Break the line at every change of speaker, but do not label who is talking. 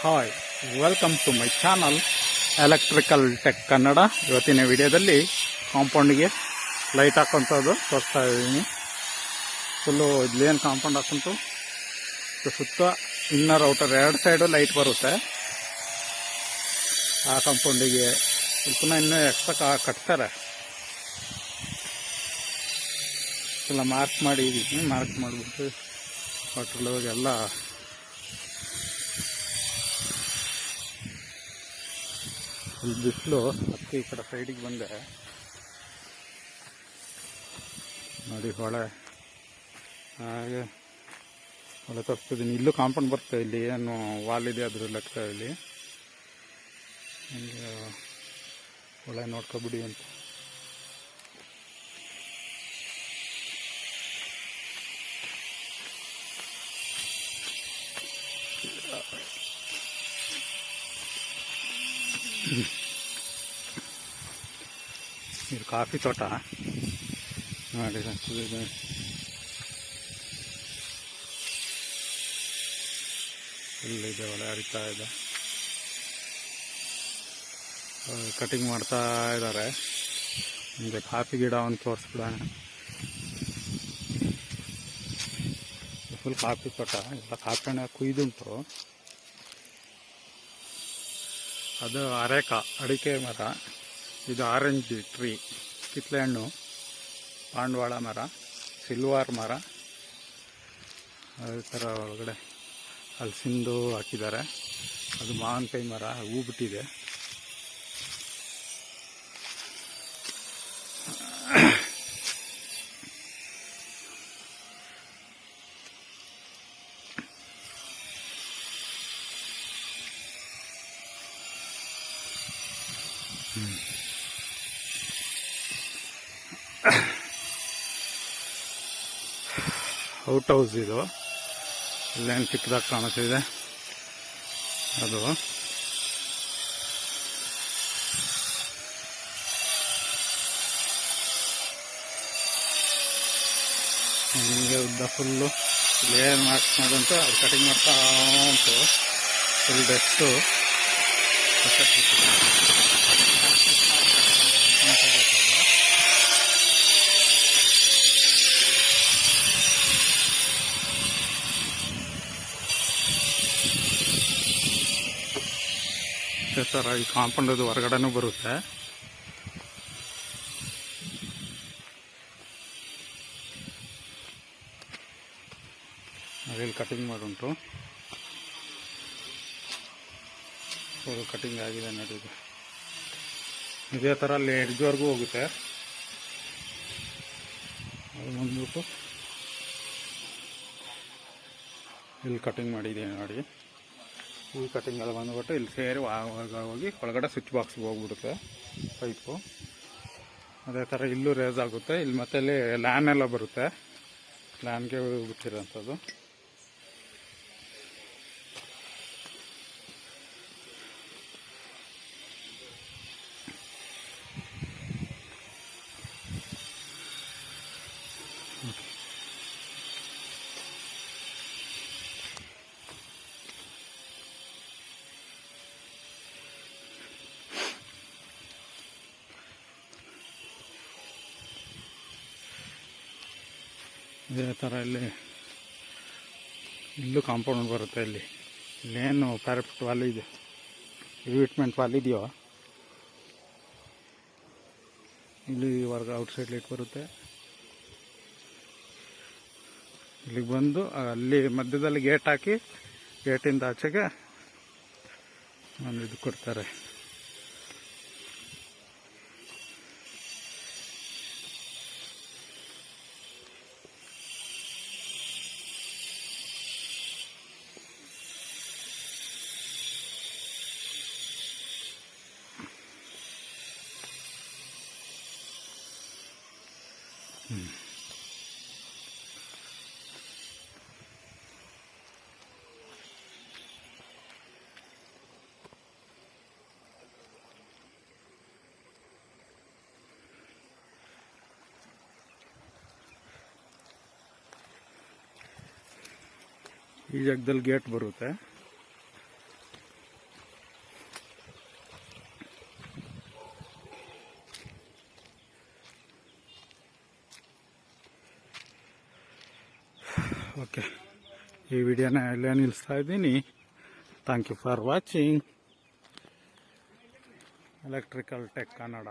Hi, welcome to my channel electrical tech Kannada. ಇವತ್ತಿನ ವಿಡಿಯೋದಲ್ಲಿ ಕಾಂಪೌಂಡಿಗೆ light ಹಾಕೋಂಥದ್ದು ತೋರಿಸ್ತಾ ಇದ್ದೀನಿ. ಫುಲ್ಲು ಇಲ್ಲೇನು ಕಾಂಪೌಂಡ್ ಹಾಕೊಂತು ಸುತ್ತ ಇನ್ನರ್ ಔಟರ್ ಎರಡು ಸೈಡು ಲೈಟ್ ಬರುತ್ತೆ. ಆ ಕಾಂಪೌಂಡಿಗೆ ಪುನಃ ಇನ್ನೂ ಎಕ್ಸ್ಟ್ರಾ ಕಟ್ತಾರೆ. ಎಲ್ಲ ಮಾರ್ಕ್ ಮಾಡಿದ್ದೀನಿ. ಮಾರ್ಕ್ ಮಾಡಿಬಿಟ್ಟು ವಾಟ್ರೊಳಗೆಲ್ಲ ಇಲ್ಲಿ ಬಿಸಿಲು ಅದಕ್ಕೆ ಈ ಕಡೆ ಸೈಡಿಗೆ ಬಂದೆ. ನೋಡಿ ಹೊಳೆ, ಹಾಗೆ ಹೊಳೆ ತಪ್ಪಿದ್ದೀನಿ. ಇಲ್ಲೂ ಕಾಂಪೌಂಡ್ ಬರ್ತದೆ. ಇಲ್ಲಿ ಏನು ವಾಲ್ ಇದೆ ಅದ್ರ ಲೆಕ್ಕ. ಇಲ್ಲಿ ಹಂಗೆ ಹೊಳೆ ನೋಡ್ಕೊಬಿಡಿ ಅಂತ. ಇದು ಕಾಫಿ ತೋಟ ನೋಡಿ, ಇಲ್ಲಿದೆ ಹೊಳೆ ಹರಿತಾ ಇದೆ. ಕಟಿಂಗ್ ಮಾಡ್ತಾ ಇದ್ದಾರೆ. ನಿಮಗೆ ಕಾಫಿ ಗಿಡ ಒಂದು ತೋರಿಸ್ಬಿಡೋಣ. ಫುಲ್ ಕಾಫಿ ತೋಟ. ಎಲ್ಲ ಕಾಫಿ ಹಣ್ಣು ಕುಯ್ದುಂಟು. ಅದು ಅಡಿಕೆ ಮರ. ಇದು ಆರೆಂಜ್ ಟ್ರೀ, ಕಿತ್ಲೆ ಹಣ್ಣು, ಪಾಂಡವಾಳ ಮರ, ಸಿಲ್ವಾರ್ ಮರ. ಅದೇ ಥರ ಒಳಗಡೆ ಹಲಸಿಂದು ಹಾಕಿದ್ದಾರೆ. ಅದು ಮಾವಿನಕಾಯಿ ಮರ, ಹೂ ಬಿಟ್ಟಿದೆ. ಔಟ್ ಹೌಸ್ ಇದು. ಇಲ್ಲೇನು ಚಿಕ್ಕದಾಗಿ ಕಾಣಿಸ್ತಿದೆ ಅದು. ನಿಮಗೆ ಉದ್ದ ಫುಲ್ಲು ಲೇಯರ್ ಮಾಡೋಂತ ಅದು ಕಟಿಂಗ್ ಮಾಡ್ತಾ ಉಂಟು. ಫುಲ್ ಡೆಸ್ಟು ಥರ. ಈ ಕಾಂಪೌಂಡ್ ಅದು ಹೊರಗಡೆನೂ ಬರುತ್ತೆ. ಅದೇಲಿ ಕಟಿಂಗ್ ಮಾಡುಂಟು. ಕಟಿಂಗ್ ಆಗಿದೆ ನೋಡಿ. ಇದೇ ಥರ ಅಲ್ಲಿ ಎಡ್ಜ್ವರೆಗೂ ಹೋಗುತ್ತೆ. ಅದು ಬಂದ್ಬಿಟ್ಟು ಇಲ್ಲಿ ಕಟಿಂಗ್ ಮಾಡಿದ್ದೀನಿ ನೋಡಿ. ಈ ಕಟಿಂಗ್ ಎಲ್ಲ ಬಂದ್ಬಿಟ್ಟು ಇಲ್ಲಿ ಸೇರಿ ಹೋಗಿ ಒಳಗಡೆ ಸ್ವಿಚ್ ಬಾಕ್ಸ್ಗೆ ಹೋಗ್ಬಿಡುತ್ತೆ ಪೈಪು. ಅದೇ ಥರ ಇಲ್ಲೂ ರೇಸ್ ಆಗುತ್ತೆ. ಇಲ್ಲಿ ಮತ್ತೆ ಇಲ್ಲಿ ಲ್ಯಾನ್ ಎಲ್ಲ ಬರುತ್ತೆ. ಲ್ಯಾನ್ಗೆ ಬಿಟ್ಟಿರೋಂಥದ್ದು. ಇದೇ ಥರ ಇಲ್ಲೂ ಕಾಂಪೌಂಡ್ ಬರುತ್ತೆ. ಇಲ್ಲೇನು ಪ್ಯಾರಾಪೆಟ್ ವಾಲ್ ಇದೆ, ರಿವಿಟ್ಮೆಂಟ್ ವಾಲ್ ಇದೆಯೋ, ಇಲ್ಲಿ ಹೊರಗೆ ಔಟ್ಸೈಡ್ ಲೈಟ್ ಬರುತ್ತೆ. ಇಲ್ಲಿಗೆ ಬಂದು ಅಲ್ಲಿ ಮಧ್ಯದಲ್ಲಿ ಗೇಟ್ ಹಾಕಿ ಗೇಟಿಂದ ಆಚೆಗೆ ಒಂದು ಇದು ಕೊಡ್ತಾರೆ. ಈ ಜಾಗದಲ್ಲಿ ಗೇಟ್ ಬರುತ್ತೆ. ಓಕೆ, ಈ ವಿಡಿಯೋನ ಎಲ್ಲೇ ನಿಲ್ಲಿಸ್ತಾ ಇದ್ದೀನಿ. Thank you for watching. Electrical tech Kannada.